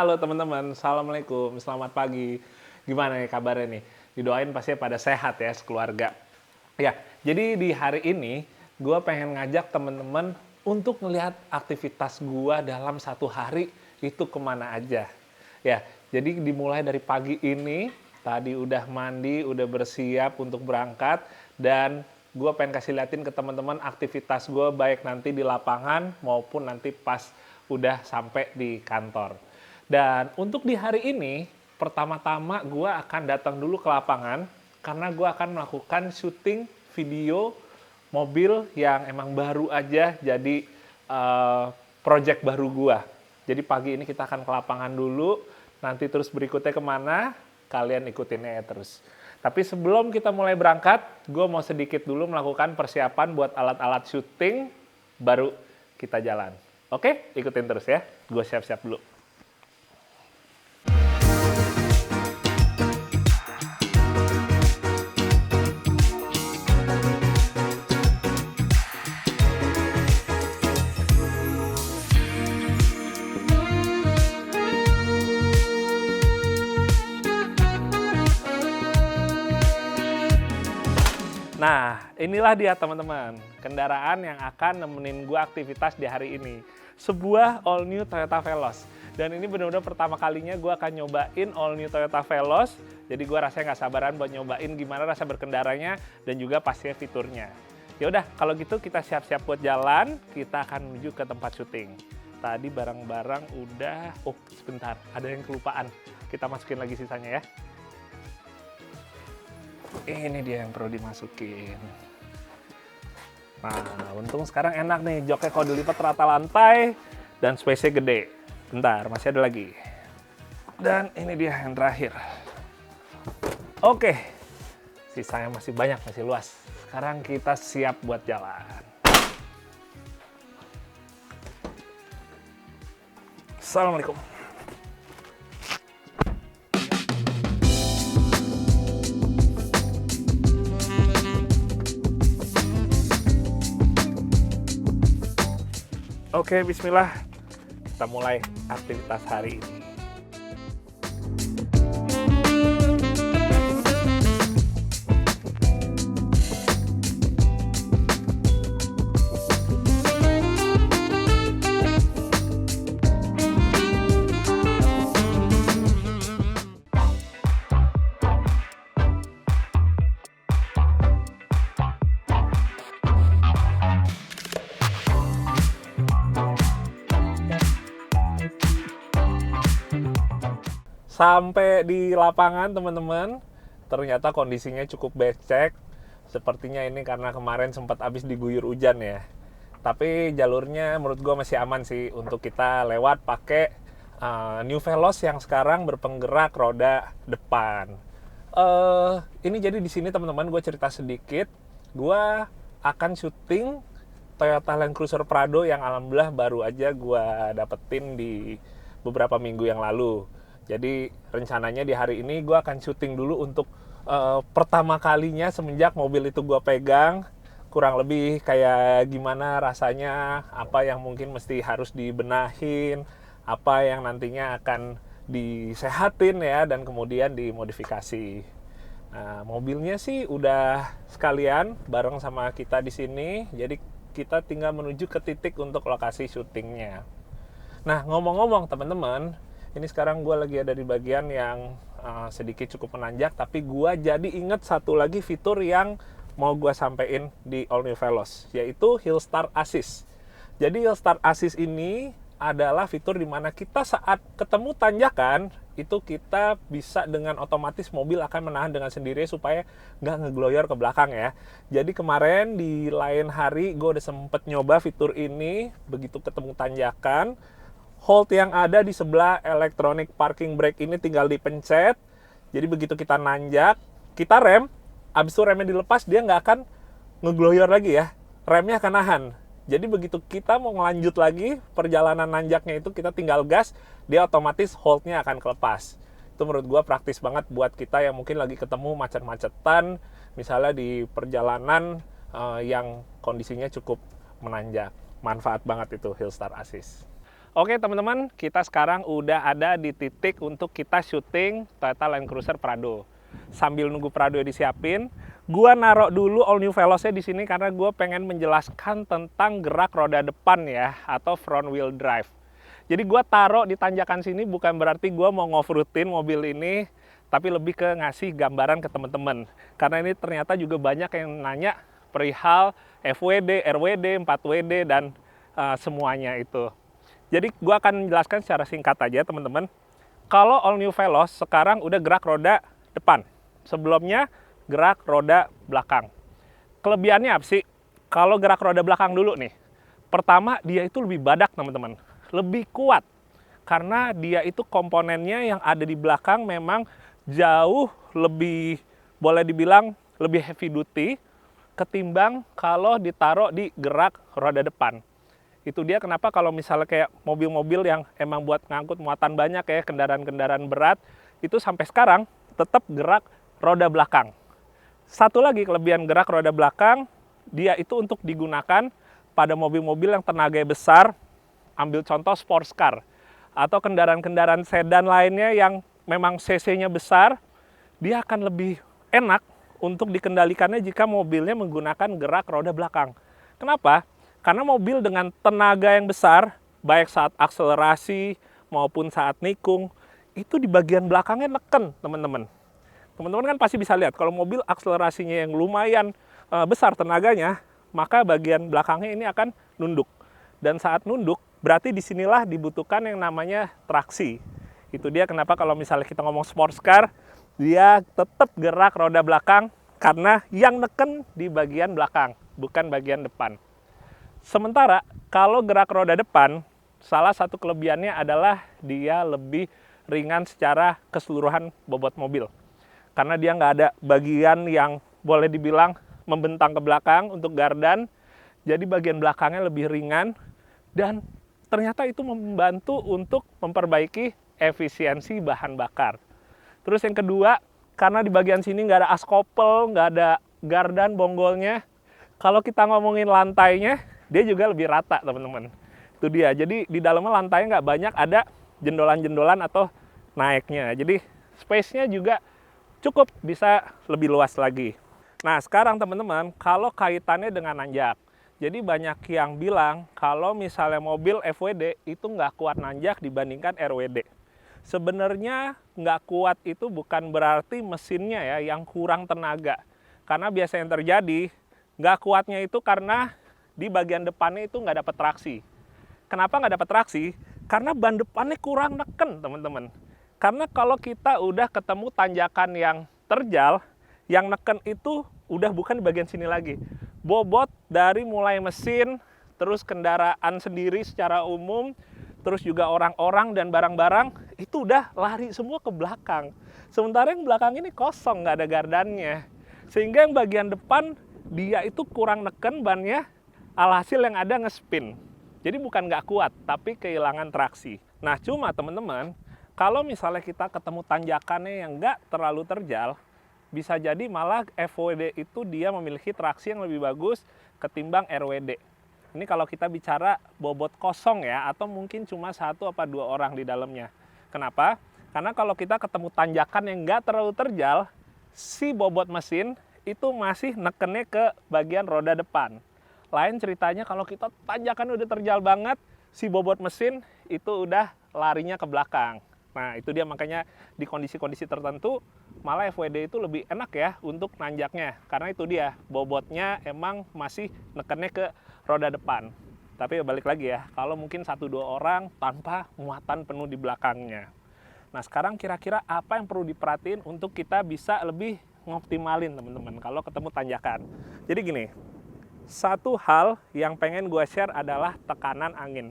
Halo teman-teman, Assalamualaikum, selamat pagi. Gimana nih kabarnya nih? Didoain pasti pada sehat ya sekeluarga. Ya, jadi di hari ini gue pengen ngajak teman-teman untuk melihat aktivitas gue dalam satu hari itu kemana aja. Ya, jadi dimulai dari pagi ini, tadi udah mandi, udah bersiap untuk berangkat, dan gue pengen kasih liatin ke teman-teman aktivitas gue baik nanti di lapangan maupun nanti pas udah sampai di kantor. Dan untuk di hari ini, pertama-tama gue akan datang dulu ke lapangan karena gue akan melakukan syuting video mobil yang emang baru aja jadi project baru gue. Jadi pagi ini kita akan ke lapangan dulu, nanti terus berikutnya kemana, kalian ikutinnya ya terus. Tapi sebelum kita mulai berangkat, gue mau sedikit dulu melakukan persiapan buat alat-alat syuting, baru kita jalan. Oke, ikutin terus ya. Gue siap-siap dulu. Nah, inilah dia teman-teman, kendaraan yang akan nemenin gue aktivitas di hari ini. Sebuah all new Toyota Veloz. Dan ini benar-benar pertama kalinya gue akan nyobain all new Toyota Veloz. Jadi gue rasanya nggak sabaran buat nyobain gimana rasa berkendaranya dan juga pastinya fiturnya. Ya udah, kalau gitu kita siap-siap buat jalan, kita akan menuju ke tempat syuting. Tadi barang-barang udah, oh sebentar, ada yang kelupaan. Kita masukin lagi sisanya ya. Ini dia yang perlu dimasukin. Nah, untung sekarang enak nih, joknya kalau dilipat rata lantai dan space-nya gede. Bentar, masih ada lagi. Dan ini dia yang terakhir. Oke, sisanya masih banyak, masih luas. Sekarang kita siap buat jalan. Assalamualaikum. Oke, bismillah. Kita mulai aktivitas hari ini. Sampai di lapangan teman-teman, ternyata kondisinya cukup becek. Sepertinya ini karena kemarin sempat habis diguyur hujan ya. Tapi jalurnya menurut gue masih aman sih untuk kita lewat pakai New Veloz yang sekarang berpenggerak roda depan. Ini jadi di sini teman-teman gue cerita sedikit. Gue akan syuting Toyota Land Cruiser Prado yang alhamdulillah baru aja gue dapetin di beberapa minggu yang lalu. Jadi rencananya di hari ini gue akan syuting dulu untuk pertama kalinya semenjak mobil itu gue pegang. Kurang lebih kayak gimana rasanya, apa yang mungkin mesti harus dibenahin, apa yang nantinya akan disehatin ya, dan kemudian dimodifikasi. Nah, mobilnya sih udah sekalian bareng sama kita di sini, jadi kita tinggal menuju ke titik untuk lokasi syutingnya. Nah, ngomong-ngomong teman-teman, ini sekarang gue lagi ada di bagian yang sedikit cukup menanjak, tapi gue jadi inget satu lagi fitur yang mau gue sampein di All New Veloz, yaitu Hill Start Assist. Jadi Hill Start Assist ini adalah fitur di mana kita saat ketemu tanjakan, itu kita bisa dengan otomatis mobil akan menahan dengan sendiri supaya nggak ngegloyor ke belakang ya. Jadi kemarin di lain hari gue udah sempet nyoba fitur ini, begitu ketemu tanjakan, hold yang ada di sebelah electronic parking brake ini tinggal dipencet. Jadi begitu kita nanjak, kita rem, abis itu remnya dilepas, dia nggak akan ngegloyor lagi ya. Remnya akan nahan. Jadi begitu kita mau ngelanjut lagi, perjalanan nanjaknya itu kita tinggal gas, dia otomatis holdnya akan kelepas. Itu menurut gue praktis banget buat kita yang mungkin lagi ketemu macet-macetan, misalnya di perjalanan yang kondisinya cukup menanjak. Manfaat banget itu Hill Start Assist. Oke teman-teman, kita sekarang udah ada di titik untuk kita syuting Toyota Land Cruiser Prado. Sambil nunggu Prado disiapin, gua naruh dulu all new Veloz-nya di sini karena gua pengen menjelaskan tentang gerak roda depan ya, atau front wheel drive. Jadi gua taruh di tanjakan sini bukan berarti gua mau ngoff-roadin mobil ini, tapi lebih ke ngasih gambaran ke teman-teman. Karena ini ternyata juga banyak yang nanya perihal FWD, RWD, 4WD, dan semuanya itu. Jadi gua akan menjelaskan secara singkat aja teman-teman. Kalau all new Veloz sekarang udah gerak roda depan. Sebelumnya gerak roda belakang. Kelebihannya apa sih? Kalau gerak roda belakang dulu nih. Pertama, dia itu lebih badak teman-teman. Lebih kuat. Karena dia itu komponennya yang ada di belakang memang jauh lebih, boleh dibilang lebih heavy duty ketimbang kalau ditaruh di gerak roda depan. Itu dia kenapa kalau misalnya kayak mobil-mobil yang emang buat ngangkut muatan banyak ya, kendaraan-kendaraan berat, itu sampai sekarang tetap gerak roda belakang. Satu lagi kelebihan gerak roda belakang, dia itu untuk digunakan pada mobil-mobil yang tenaganya besar, ambil contoh sports car, atau kendaraan-kendaraan sedan lainnya yang memang cc-nya besar, dia akan lebih enak untuk dikendalikannya jika mobilnya menggunakan gerak roda belakang. Kenapa? Karena mobil dengan tenaga yang besar, baik saat akselerasi maupun saat nikung, itu di bagian belakangnya neken, teman-teman. Teman-teman kan pasti bisa lihat, kalau mobil akselerasinya yang lumayan besar tenaganya, maka bagian belakangnya ini akan nunduk. Dan saat nunduk, berarti disinilah dibutuhkan yang namanya traksi. Itu dia kenapa kalau misalnya kita ngomong sports car, dia tetap gerak roda belakang, karena yang neken di bagian belakang, bukan bagian depan. Sementara kalau gerak roda depan, salah satu kelebihannya adalah dia lebih ringan secara keseluruhan bobot mobil. Karena dia nggak ada bagian yang boleh dibilang membentang ke belakang untuk gardan, jadi bagian belakangnya lebih ringan dan ternyata itu membantu untuk memperbaiki efisiensi bahan bakar. Terus yang kedua, karena di bagian sini nggak ada askopel, nggak ada gardan bonggolnya, kalau kita ngomongin lantainya, dia juga lebih rata teman-teman. Itu dia, jadi di dalamnya lantainya nggak banyak ada jendolan-jendolan atau naiknya. Jadi space-nya juga cukup bisa lebih luas lagi. Nah sekarang teman-teman, kalau kaitannya dengan nanjak. Jadi banyak yang bilang kalau misalnya mobil FWD itu nggak kuat nanjak dibandingkan RWD. Sebenarnya nggak kuat itu bukan berarti mesinnya ya yang kurang tenaga. Karena biasa yang terjadi, nggak kuatnya itu karena di bagian depannya itu nggak dapat traksi. Kenapa nggak dapat traksi? Karena ban depannya kurang neken, teman-teman. Karena kalau kita udah ketemu tanjakan yang terjal, yang neken itu udah bukan di bagian sini lagi. Bobot dari mulai mesin, terus kendaraan sendiri secara umum, terus juga orang-orang dan barang-barang, itu udah lari semua ke belakang. Sementara yang belakang ini kosong, nggak ada gardannya. Sehingga yang bagian depan, dia itu kurang neken bannya, alhasil yang ada ngespin. Jadi bukan nggak kuat, tapi kehilangan traksi. Nah cuma teman-teman, kalau misalnya kita ketemu tanjakannya yang nggak terlalu terjal, bisa jadi malah FWD itu dia memiliki traksi yang lebih bagus ketimbang RWD. Ini kalau kita bicara bobot kosong ya, atau mungkin cuma 1 atau 2 orang di dalamnya. Kenapa? Karena kalau kita ketemu tanjakan yang nggak terlalu terjal, si bobot mesin itu masih nekennya ke bagian roda depan. Lain ceritanya kalau kita tanjakan udah terjal banget, si bobot mesin itu udah larinya ke belakang. Nah itu dia makanya di kondisi-kondisi tertentu malah FWD itu lebih enak ya untuk nanjaknya. Karena itu dia, bobotnya emang masih nekennya ke roda depan. Tapi balik lagi ya, kalau mungkin 1-2 orang tanpa muatan penuh di belakangnya. Nah sekarang kira-kira apa yang perlu diperhatiin untuk kita bisa lebih ngoptimalin teman-teman kalau ketemu tanjakan. Jadi gini, satu hal yang pengen gue share adalah tekanan angin.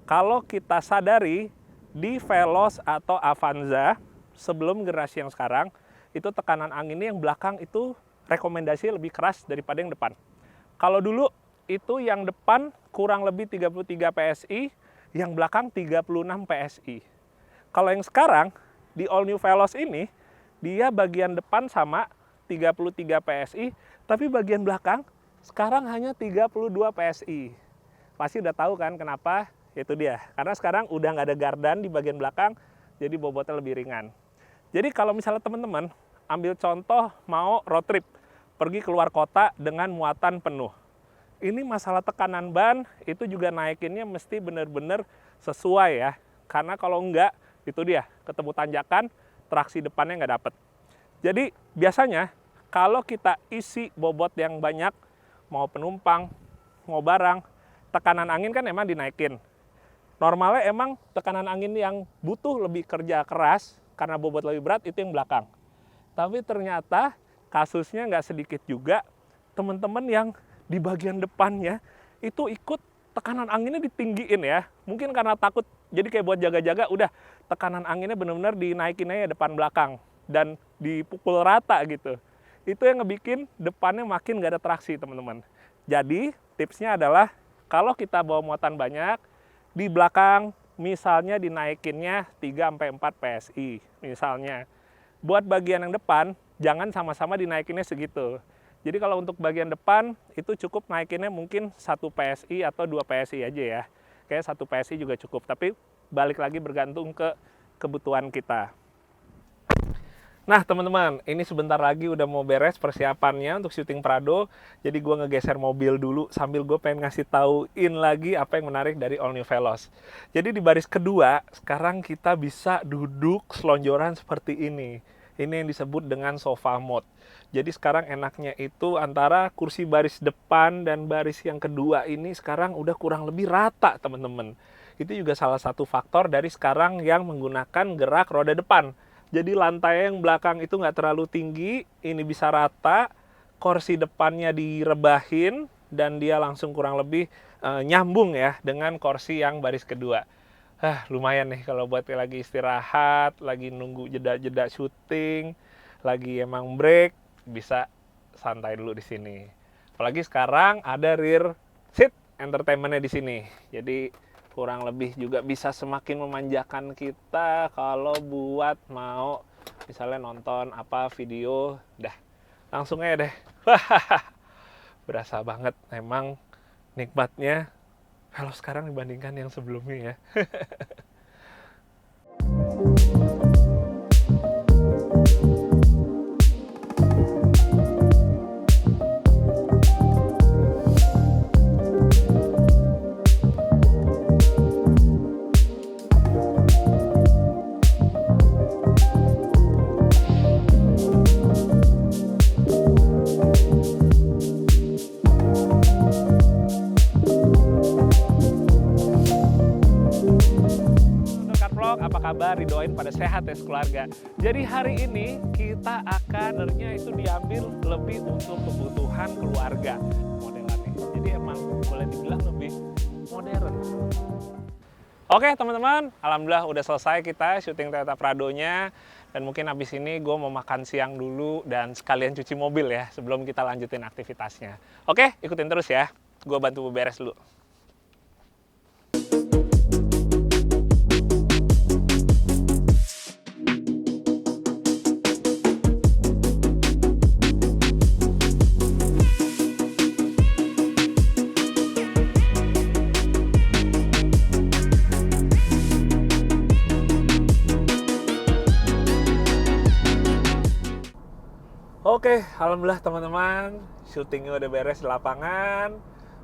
Kalau kita sadari di Veloz atau Avanza sebelum generasi yang sekarang, itu tekanan anginnya yang belakang itu rekomendasi lebih keras daripada yang depan. Kalau dulu itu yang depan kurang lebih 33 PSI, yang belakang 36 PSI. Kalau yang sekarang di all new Veloz ini, dia bagian depan sama 33 PSI, tapi bagian belakang sekarang hanya 32 PSI. Pasti udah tahu kan kenapa itu dia. Karena sekarang udah nggak ada gardan di bagian belakang, jadi bobotnya lebih ringan. Jadi kalau misalnya teman-teman ambil contoh mau road trip, pergi keluar kota dengan muatan penuh. Ini masalah tekanan ban, itu juga naikinnya mesti benar-benar sesuai ya. Karena kalau enggak, itu dia, ketemu tanjakan, traksi depannya nggak dapet. Jadi biasanya kalau kita isi bobot yang banyak, mau penumpang, mau barang, tekanan angin kan emang dinaikin. Normalnya emang tekanan angin yang butuh lebih kerja keras karena bobot lebih berat itu yang belakang. Tapi ternyata kasusnya nggak sedikit juga teman-teman yang di bagian depannya itu ikut tekanan anginnya ditinggiin ya. Mungkin karena takut, jadi kayak buat jaga-jaga udah tekanan anginnya benar-benar dinaikin aja depan belakang dan dipukul rata gitu. Itu yang ngebikin depannya makin nggak ada traksi teman-teman. Jadi tipsnya adalah kalau kita bawa muatan banyak, di belakang misalnya dinaikinnya 3-4 PSI misalnya. Buat bagian yang depan, jangan sama-sama dinaikinnya segitu. Jadi kalau untuk bagian depan, itu cukup naikinnya mungkin 1 PSI atau 2 PSI aja ya. Kayak 1 PSI juga cukup, tapi balik lagi bergantung ke kebutuhan kita. Nah teman-teman, ini sebentar lagi udah mau beres persiapannya untuk syuting Prado. Jadi gue ngegeser mobil dulu sambil gue pengen ngasih tauin lagi apa yang menarik dari All New Veloz. Jadi di baris kedua, sekarang kita bisa duduk selonjoran seperti ini. Ini yang disebut dengan sofa mode. Jadi sekarang enaknya itu antara kursi baris depan dan baris yang kedua ini sekarang udah kurang lebih rata teman-teman. Itu juga salah satu faktor dari sekarang yang menggunakan gerak roda depan. Jadi lantai yang belakang itu nggak terlalu tinggi, ini bisa rata, kursi depannya direbahin, dan dia langsung kurang lebih nyambung ya dengan kursi yang baris kedua. Lumayan nih kalau buat lagi istirahat, lagi nunggu jeda-jeda syuting, lagi emang break, bisa santai dulu di sini. Apalagi sekarang ada rear seat entertainment-nya di sini. Jadi kurang lebih juga bisa semakin memanjakan kita kalau buat mau misalnya nonton apa video, dah langsung aja deh. Berasa banget emang nikmatnya kalau sekarang dibandingkan yang sebelumnya ya. Apa kabar? Didoain pada sehat ya keluarga. Jadi hari ini kita akan sebenarnya itu diambil lebih untuk kebutuhan keluarga modelannya. Jadi emang boleh dibilang lebih modern. Oke teman-teman, alhamdulillah udah selesai kita syuting Toyota Prado-nya. Dan mungkin habis ini gue mau makan siang dulu dan sekalian cuci mobil ya sebelum kita lanjutin aktivitasnya. Oke, ikutin terus ya. Gue bantu beres dulu. Oke, alhamdulillah teman-teman, syutingnya udah beres di lapangan,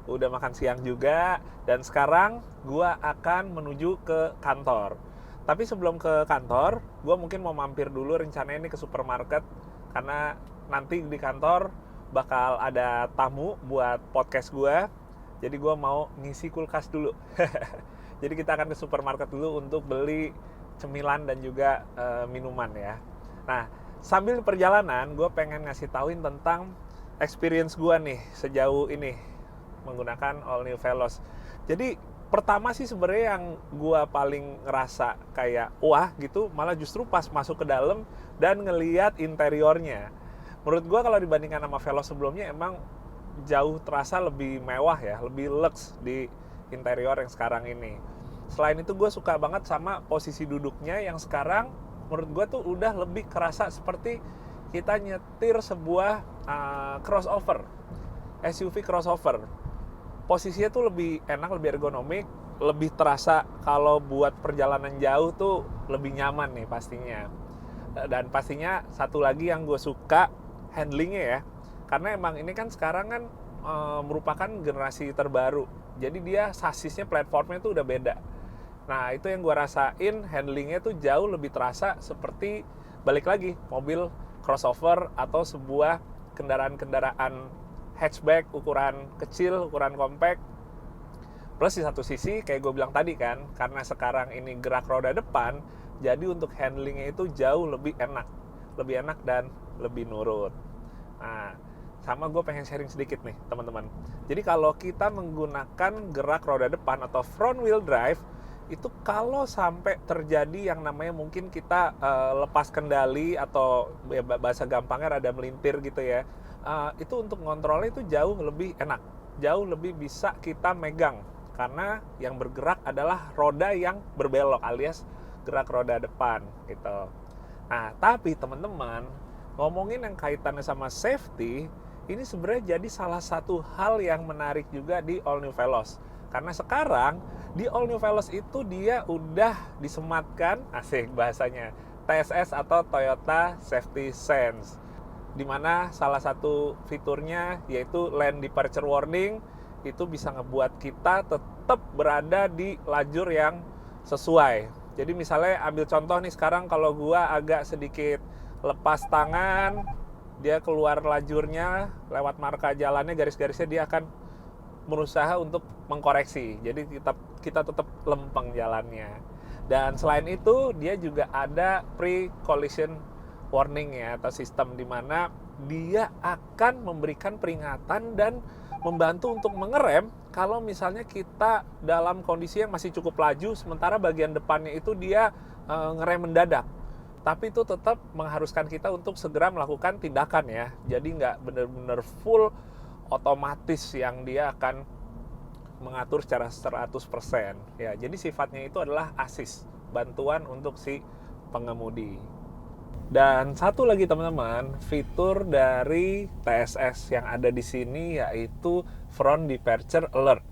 udah makan siang juga, dan sekarang gua akan menuju ke kantor. Tapi sebelum ke kantor, gua mungkin mau mampir dulu rencananya ini ke supermarket, karena nanti di kantor bakal ada tamu buat podcast gua, jadi gua mau ngisi kulkas dulu. Jadi kita akan ke supermarket dulu untuk beli cemilan dan juga minuman ya. Nah, sambil perjalanan, gue pengen ngasih tauin tentang experience gue nih sejauh ini menggunakan All New Veloz. Jadi pertama sih sebenarnya yang gue paling ngerasa kayak wah gitu, malah justru pas masuk ke dalam dan ngeliat interiornya. Menurut gue kalau dibandingkan sama Veloz sebelumnya emang jauh terasa lebih mewah ya, lebih luxe di interior yang sekarang ini. Selain itu gue suka banget sama posisi duduknya yang sekarang menurut gue tuh udah lebih kerasa seperti kita nyetir sebuah crossover, SUV crossover. Posisinya tuh lebih enak, lebih ergonomik, lebih terasa kalau buat perjalanan jauh tuh lebih nyaman nih pastinya. Dan pastinya satu lagi yang gue suka, handlingnya ya. Karena emang ini kan sekarang kan merupakan generasi terbaru. Jadi dia sasisnya, platformnya tuh udah beda. Nah itu yang gue rasain, handlingnya tuh jauh lebih terasa seperti balik lagi mobil crossover atau sebuah kendaraan-kendaraan hatchback ukuran kecil, ukuran compact. Plus di satu sisi kayak gue bilang tadi kan, karena sekarang ini gerak roda depan, jadi untuk handlingnya itu jauh lebih enak dan lebih nurut. Nah, sama gue pengen sharing sedikit nih teman-teman. Jadi kalau kita menggunakan gerak roda depan atau front wheel drive, itu kalau sampai terjadi yang namanya mungkin kita lepas kendali atau bahasa gampangnya rada melintir gitu ya, itu untuk ngontrolnya itu jauh lebih enak, jauh lebih bisa kita megang. Karena yang bergerak adalah roda yang berbelok alias gerak roda depan gitu. Nah, tapi teman-teman, ngomongin yang kaitannya sama safety, ini sebenarnya jadi salah satu hal yang menarik juga di All New Veloz. Karena sekarang di All New Veloz itu dia udah disematkan, asik bahasanya, TSS atau Toyota Safety Sense. Dimana salah satu fiturnya yaitu Lane Departure Warning, itu bisa ngebuat kita tetap berada di lajur yang sesuai. Jadi misalnya ambil contoh nih, sekarang kalau gua agak sedikit lepas tangan, dia keluar lajurnya, lewat marka jalannya, garis-garisnya dia akan berusaha untuk mengkoreksi. Jadi kita tetap lempeng jalannya. Dan selain itu, dia juga ada pre-collision warning ya, atau sistem di mana dia akan memberikan peringatan dan membantu untuk mengerem kalau misalnya kita dalam kondisi yang masih cukup laju, sementara bagian depannya itu dia ngerem mendadak. Tapi itu tetap mengharuskan kita untuk segera melakukan tindakan ya. Jadi nggak benar-benar full otomatis yang dia akan mengatur secara 100%. Ya, jadi sifatnya itu adalah assist, bantuan untuk si pengemudi. Dan satu lagi teman-teman, fitur dari TSS yang ada di sini yaitu Front Departure Alert.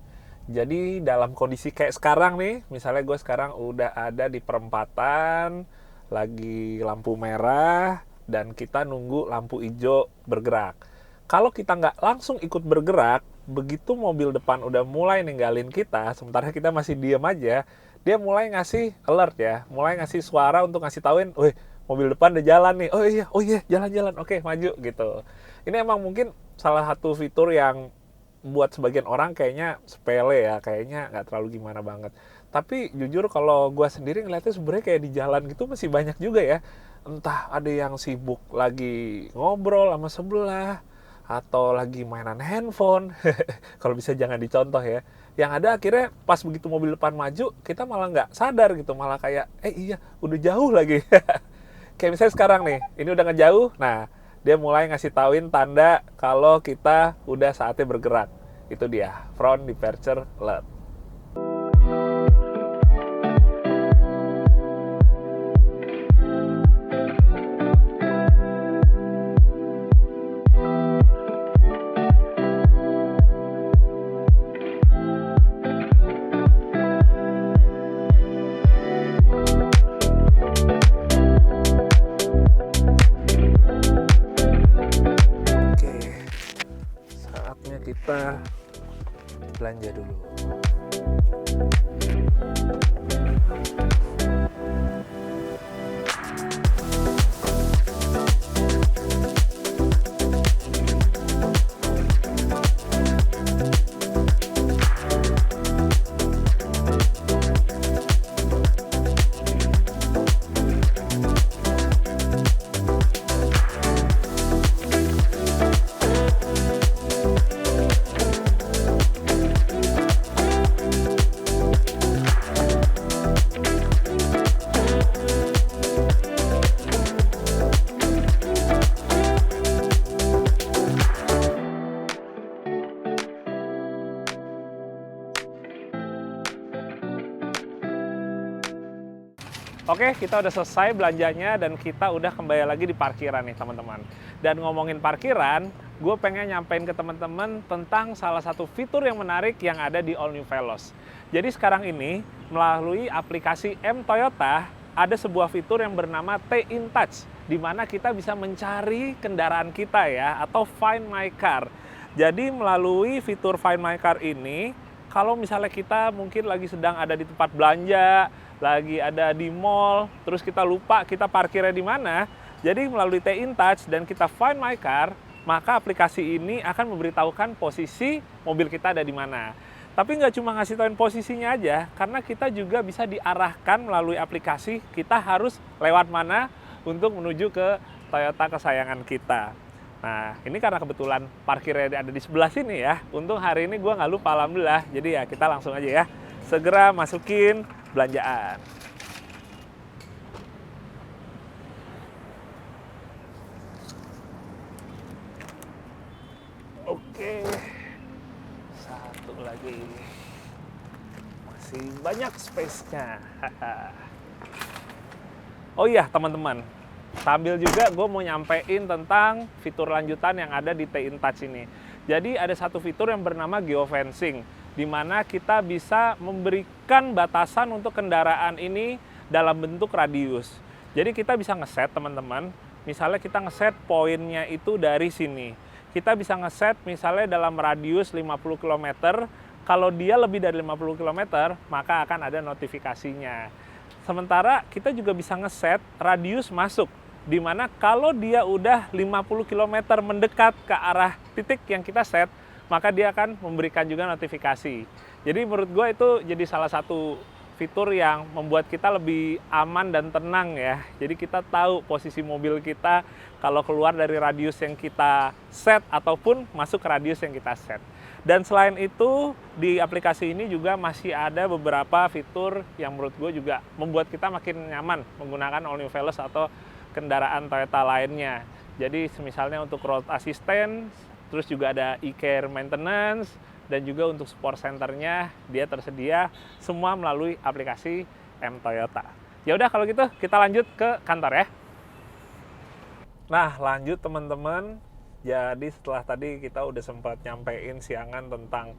Jadi dalam kondisi kayak sekarang nih, misalnya gue sekarang udah ada di perempatan, lagi lampu merah, dan kita nunggu lampu hijau bergerak. Kalau kita nggak langsung ikut bergerak, begitu mobil depan udah mulai ninggalin kita, sementara kita masih diem aja, dia mulai ngasih alert ya, mulai ngasih suara untuk ngasih tauin, wih, mobil depan udah jalan nih, oh iya, jalan-jalan, oke, maju gitu. Ini emang mungkin salah satu fitur yang buat sebagian orang kayaknya sepele ya, kayaknya nggak terlalu gimana banget. Tapi jujur kalau gue sendiri ngeliatnya sebenarnya kayak di jalan gitu masih banyak juga ya. Entah ada yang sibuk lagi ngobrol sama sebelah, atau lagi mainan handphone. Kalau bisa jangan dicontoh ya. Yang ada akhirnya pas begitu mobil depan maju, kita malah nggak sadar gitu, malah kayak, iya, udah jauh lagi. Kayak misalnya sekarang nih, ini udah ngejauh, nah dia mulai ngasih tauin tanda kalau kita udah saatnya bergerak. Itu dia, Front Departure Alert. Kita belanja dulu. Oke, kita udah selesai belanjanya dan kita udah kembali lagi di parkiran nih teman-teman. Dan ngomongin parkiran, gue pengen nyampein ke teman-teman tentang salah satu fitur yang menarik yang ada di All New Veloz. Jadi sekarang ini, melalui aplikasi M Toyota, ada sebuah fitur yang bernama T-InTouch, di mana kita bisa mencari kendaraan kita ya, atau Find My Car. Jadi melalui fitur Find My Car ini, kalau misalnya kita mungkin lagi sedang ada di tempat belanja, lagi ada di mall, terus kita lupa kita parkirnya di mana, jadi melalui T-InTouch dan kita Find My Car, maka aplikasi ini akan memberitahukan posisi mobil kita ada di mana. Tapi nggak cuma ngasih tauin posisinya aja, karena kita juga bisa diarahkan melalui aplikasi, kita harus lewat mana untuk menuju ke Toyota kesayangan kita. Nah, ini karena kebetulan parkirnya ada di sebelah sini ya. Untung hari ini gue nggak lupa, alhamdulillah. Jadi ya kita langsung aja ya, segera masukin belanjaan. Oke, satu lagi, masih banyak space-nya. Oh iya teman-teman, sambil juga gue mau nyampein tentang fitur lanjutan yang ada di T-InTouch ini. Jadi ada satu fitur yang bernama geofencing, di mana kita bisa memberikan batasan untuk kendaraan ini dalam bentuk radius. Jadi kita bisa ngeset teman-teman, misalnya kita ngeset poinnya itu dari sini. Kita bisa ngeset misalnya dalam radius 50 km, kalau dia lebih dari 50 km, maka akan ada notifikasinya. Sementara kita juga bisa ngeset radius masuk, di mana kalau dia udah 50 km mendekat ke arah titik yang kita set, maka dia akan memberikan juga notifikasi. Jadi menurut gue itu jadi salah satu fitur yang membuat kita lebih aman dan tenang ya. Jadi kita tahu posisi mobil kita kalau keluar dari radius yang kita set ataupun masuk ke radius yang kita set. Dan selain itu, di aplikasi ini juga masih ada beberapa fitur yang menurut gue juga membuat kita makin nyaman menggunakan All New Veloz atau kendaraan Toyota lainnya. Jadi misalnya untuk road assistance, terus juga ada e-care maintenance, dan juga untuk support centernya dia tersedia semua melalui aplikasi M Toyota. Ya udah kalau gitu kita lanjut ke kantor ya. Nah lanjut teman-teman. Jadi setelah tadi kita udah sempat nyampein siangan tentang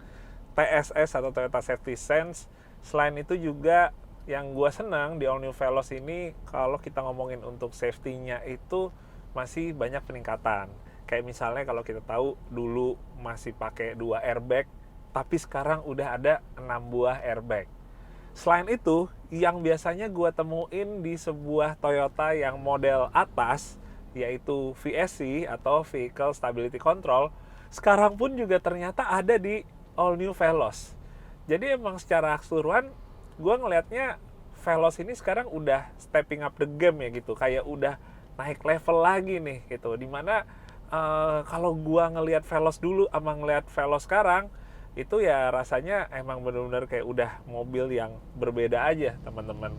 TSS atau Toyota Safety Sense. Selain itu juga yang gue senang di All New Veloz ini, kalau kita ngomongin untuk safety-nya itu masih banyak peningkatan. Kayak misalnya kalau kita tahu dulu masih pakai 2 airbag, tapi sekarang udah ada 6 buah airbag. Selain itu, yang biasanya gue temuin di sebuah Toyota yang model atas, yaitu VSC atau Vehicle Stability Control, sekarang pun juga ternyata ada di All New Veloz. Jadi emang secara keseluruhan, gue ngelihatnya Veloz ini sekarang udah stepping up the game ya gitu, kayak udah naik level lagi nih gitu, dimana kalau gua ngelihat Veloz dulu sama ngelihat Veloz sekarang itu ya rasanya emang benar-benar kayak udah mobil yang berbeda aja teman-teman.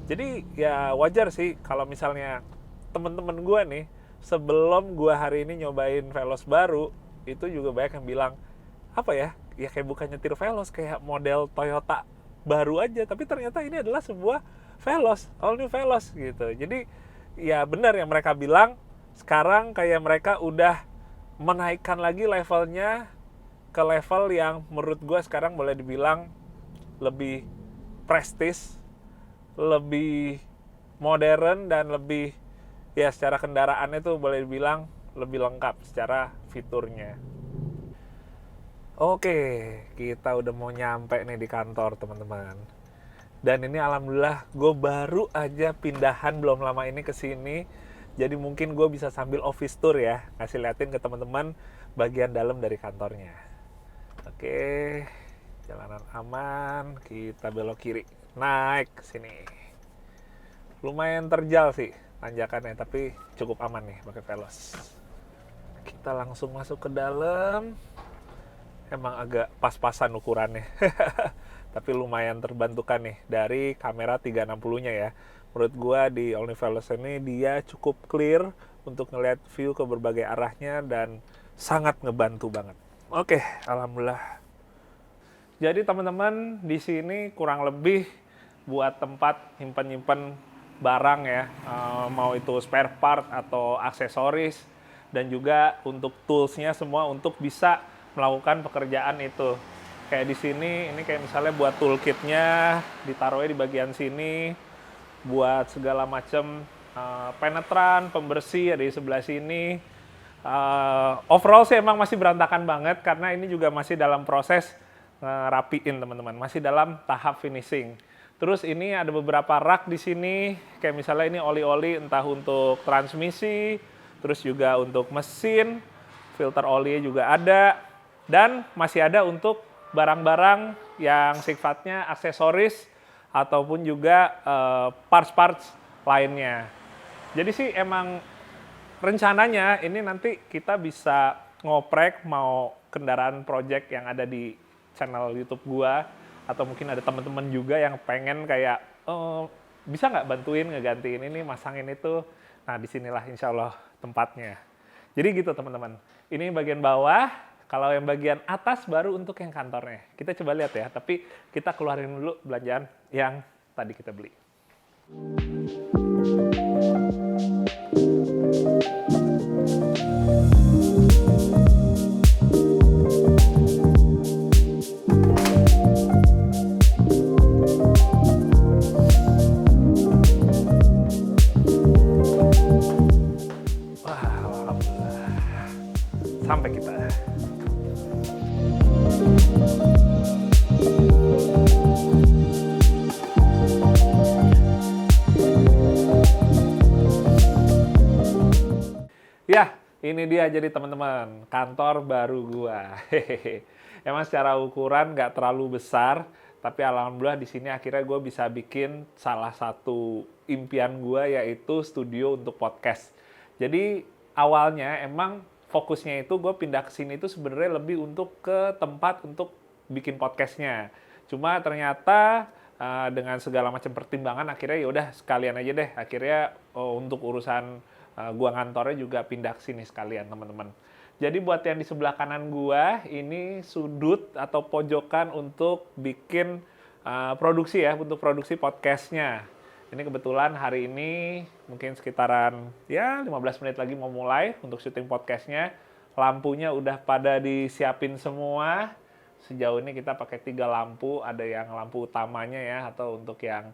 Jadi ya wajar sih kalau misalnya teman-teman gua nih sebelum gua hari ini nyobain Veloz baru itu juga banyak yang bilang apa ya kayak bukan nyetir Veloz, kayak model Toyota baru aja, tapi ternyata ini adalah sebuah Veloz, All New Veloz gitu. Jadi ya benar yang mereka bilang, sekarang kayak mereka udah menaikkan lagi levelnya ke level yang menurut gue sekarang boleh dibilang lebih prestis, lebih modern, dan lebih ya secara kendaraannya tuh boleh dibilang lebih lengkap secara fiturnya. Oke, kita udah mau nyampe nih di kantor teman-teman. Dan ini alhamdulillah gue baru aja pindahan belum lama ini ke sini. Jadi mungkin gue bisa sambil office tour ya, ngasih liatin ke teman-teman bagian dalam dari kantornya. Oke, jalanan aman, kita belok kiri, naik ke sini. Lumayan terjal sih tanjakannya, tapi cukup aman nih pakai Veloz. Kita langsung masuk ke dalam. Emang agak pas-pasan ukurannya. Tapi lumayan terbantukan nih dari kamera 360-nya ya. Menurut gua di All New Veloz ini dia cukup clear untuk ngelihat view ke berbagai arahnya dan sangat ngebantu banget. Oke, alhamdulillah. Jadi teman-teman di sini kurang lebih buat tempat nyimpen-nyimpen barang ya, mau itu spare part atau aksesoris. dan juga untuk tools-nya semua untuk bisa melakukan pekerjaan itu. Kayak di sini, ini kayak misalnya buat toolkit-nya, ditaruhnya di bagian sini, buat segala macam penetran, pembersih ada di sebelah sini. Overall sih emang masih berantakan banget karena ini juga masih dalam proses ngerapiin teman-teman, masih dalam tahap finishing. Terus ini ada beberapa rak di sini, kayak misalnya ini oli-oli entah untuk transmisi, terus juga untuk mesin, filter oli juga ada, dan masih ada untuk barang-barang yang sifatnya aksesoris ataupun juga parts-parts lainnya. Jadi sih emang rencananya ini nanti kita bisa ngoprek mau kendaraan project yang ada di channel YouTube gua, atau mungkin ada teman-teman juga yang pengen kayak bisa nggak bantuin ngegantiin ini, masangin itu. Nah disinilah insya Allah tempatnya. Jadi gitu teman-teman. Ini bagian bawah, kalau yang bagian atas baru untuk yang kantornya. Kita coba lihat ya, tapi kita keluarin dulu belanjaan yang tadi kita beli. Sampai kita. Ya, ini dia jadi teman-teman, kantor baru gua. Emang secara ukuran nggak terlalu besar, tapi alhamdulillah di sini akhirnya gue bisa bikin salah satu impian gua, yaitu studio untuk podcast. Jadi awalnya emang fokusnya itu gue pindah ke sini itu sebenarnya lebih untuk ke tempat untuk bikin podcastnya. Cuma ternyata dengan segala macam pertimbangan akhirnya ya udah sekalian aja deh. Akhirnya untuk urusan gua ngantornya juga pindah ke sini sekalian teman-teman. Jadi buat yang di sebelah kanan gua ini sudut atau pojokan untuk bikin produksi ya, untuk produksi podcastnya. Ini kebetulan hari ini mungkin sekitaran ya 15 menit lagi mau mulai untuk syuting podcastnya. Lampunya udah pada disiapin semua. Sejauh ini kita pakai 3 lampu, ada yang lampu utamanya ya, atau untuk yang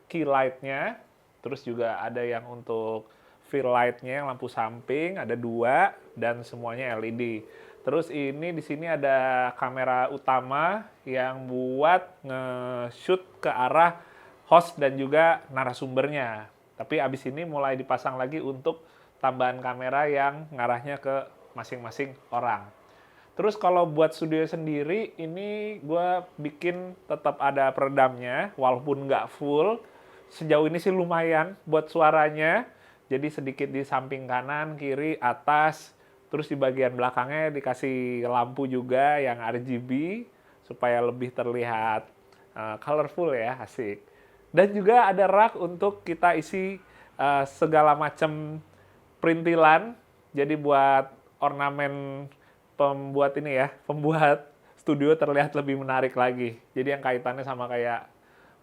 key light-nya. Terus juga ada yang untuk fill light-nya, yang lampu samping, ada 2, dan semuanya LED. Terus ini di sini ada kamera utama yang buat nge-shoot ke arah host dan juga narasumbernya. Tapi abis ini mulai dipasang lagi untuk tambahan kamera yang ngarahnya ke masing-masing orang. Terus kalau buat studio sendiri, ini gue bikin tetap ada peredamnya, walaupun nggak full. Sejauh ini sih lumayan buat suaranya. Jadi sedikit di samping kanan, kiri, atas. Terus di bagian belakangnya dikasih lampu juga yang RGB supaya lebih terlihat colorful ya, asik. Dan juga ada rak untuk kita isi segala macam perintilan. Jadi buat ornamen pembuat ini ya, pembuat studio terlihat lebih menarik lagi. Jadi yang kaitannya sama kayak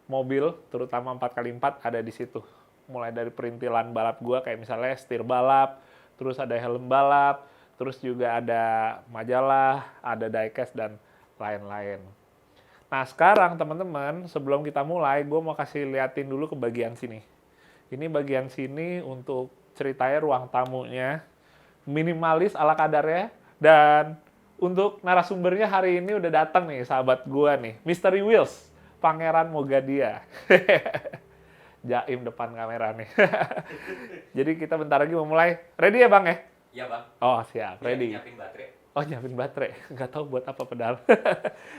mobil, terutama 4x4 ada di situ. Mulai dari perintilan balap gua kayak misalnya setir balap, terus ada helm balap, terus juga ada majalah, ada diecast dan lain-lain. Nah sekarang teman-teman, sebelum kita mulai, gue mau kasih liatin dulu ke bagian sini. Ini bagian sini untuk ceritanya ruang tamunya, minimalis ala kadarnya, dan untuk narasumbernya hari ini udah datang nih sahabat gue nih, Mystery Wheels, Pangeran Mogadia. Jaim depan kamera nih. Jadi kita bentar lagi mau mulai. Ready ya Bang ya? Iya Bang. Oh siap, ready. Nyiapin baterai. Oh nyiapin baterai, nggak tahu buat apa pedal.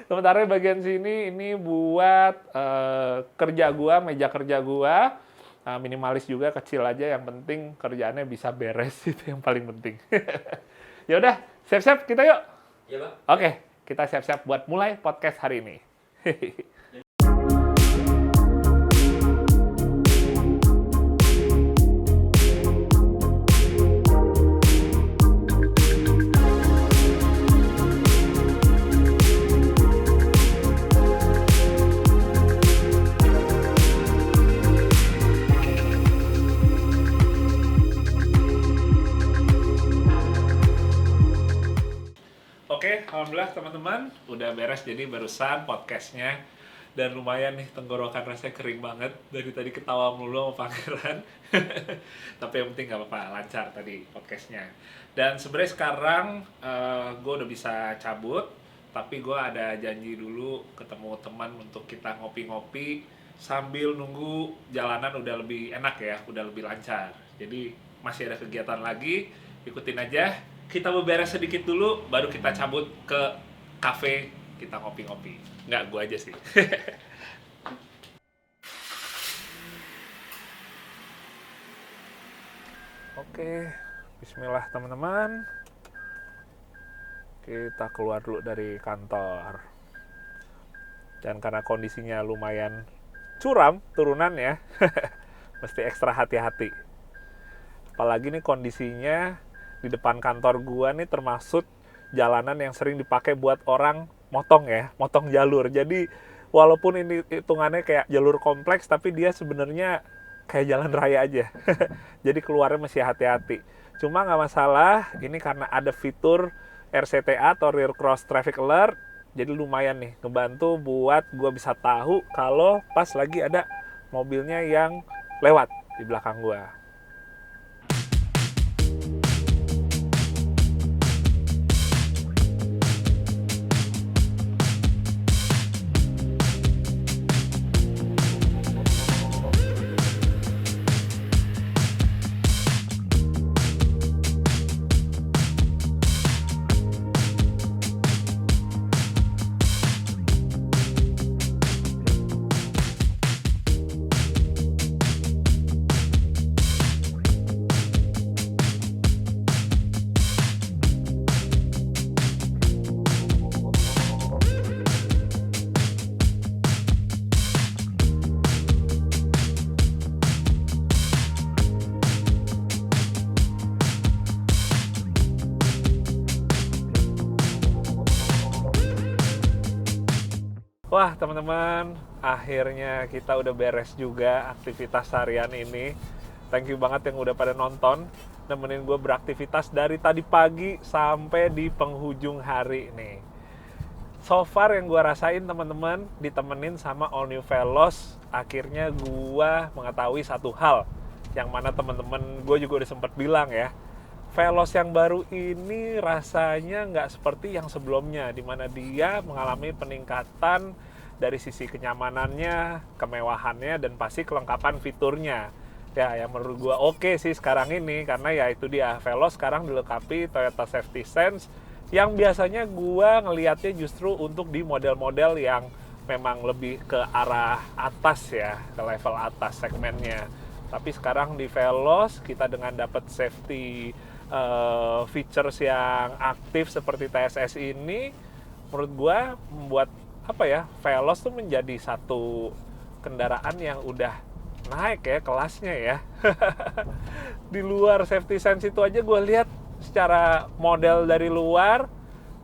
Sementara bagian sini ini buat kerja gua, meja kerja gua. Minimalis juga, kecil aja, yang penting kerjaannya bisa beres, itu yang paling penting. Ya udah, siap-siap kita yuk. Iya Bang. Oke, kita siap-siap buat mulai podcast hari ini. Oke, alhamdulillah teman-teman udah beres jadi barusan podcastnya. Dan lumayan nih tenggorokan rasanya kering banget. Dari tadi ketawa mulu sama Pangeran. Tapi yang penting gak apa-apa, lancar tadi podcastnya. Dan sebenarnya sekarang gue udah bisa cabut. Tapi gue ada janji dulu ketemu teman untuk kita ngopi-ngopi sambil nunggu jalanan udah lebih enak ya, udah lebih lancar. Jadi masih ada kegiatan lagi, ikutin aja. Kita beberes sedikit dulu, baru kita cabut ke kafe, kita ngopi-ngopi. Nggak, gue aja sih. Oke, bismillah teman-teman. Kita keluar dulu dari kantor. Dan karena kondisinya lumayan curam turunan ya, mesti ekstra hati-hati. Apalagi nih kondisinya di depan kantor gua nih termasuk jalanan yang sering dipakai buat orang motong ya, motong jalur. Jadi walaupun ini hitungannya kayak jalur kompleks, tapi dia sebenarnya kayak jalan raya aja. Jadi keluarnya masih hati-hati. Cuma nggak masalah, ini karena ada fitur RCTA atau Rear Cross Traffic Alert, jadi lumayan nih ngebantu buat gue bisa tahu kalau pas lagi ada mobilnya yang lewat di belakang gue. Wah teman-teman, akhirnya kita udah beres juga aktivitas harian ini. Thank you banget yang udah pada nonton, nemenin gue beraktivitas dari tadi pagi sampai di penghujung hari nih. So far yang gue rasain teman-teman, ditemenin sama All New Veloz, akhirnya gue mengetahui satu hal, yang mana teman-teman gue juga udah sempat bilang ya, Veloz yang baru ini rasanya nggak seperti yang sebelumnya, di mana dia mengalami peningkatan dari sisi kenyamanannya, kemewahannya, dan pasti kelengkapan fiturnya. Ya, yang menurut gua oke sih sekarang ini, karena ya itu dia, Veloz sekarang dilengkapi Toyota Safety Sense, yang biasanya gua ngelihatnya justru untuk di model-model yang memang lebih ke arah atas ya, ke level atas segmennya. Tapi sekarang di Veloz kita dengan dapat safety features yang aktif seperti TSS ini, menurut gua membuat Veloz tuh menjadi satu kendaraan yang udah naik ya kelasnya ya. Di luar safety sense itu aja gue lihat secara model dari luar,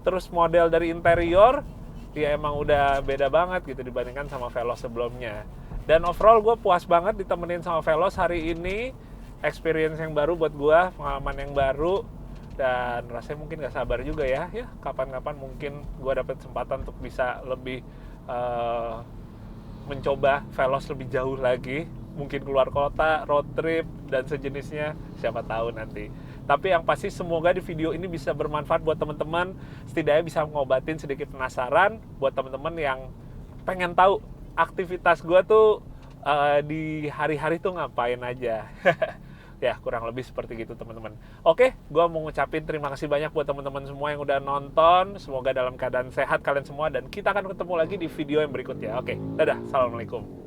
terus model dari interior, ya emang udah beda banget gitu dibandingkan sama Veloz sebelumnya. Dan overall gue puas banget ditemenin sama Veloz hari ini. Experience yang baru buat gue, pengalaman yang baru, dan rasanya mungkin gak sabar juga ya kapan-kapan mungkin gue dapet kesempatan untuk bisa lebih mencoba Veloz lebih jauh lagi, mungkin keluar kota, road trip, dan sejenisnya, siapa tahu nanti. Tapi yang pasti semoga di video ini bisa bermanfaat buat teman-teman, setidaknya bisa ngobatin sedikit penasaran buat teman-teman yang pengen tahu aktivitas gue tuh di hari-hari tuh ngapain aja. Ya kurang lebih seperti gitu teman-teman. Oke, gue mau ngucapin terima kasih banyak buat teman-teman semua yang udah nonton. Semoga dalam keadaan sehat kalian semua, dan kita akan ketemu lagi di video yang berikutnya. Oke, dadah, assalamualaikum.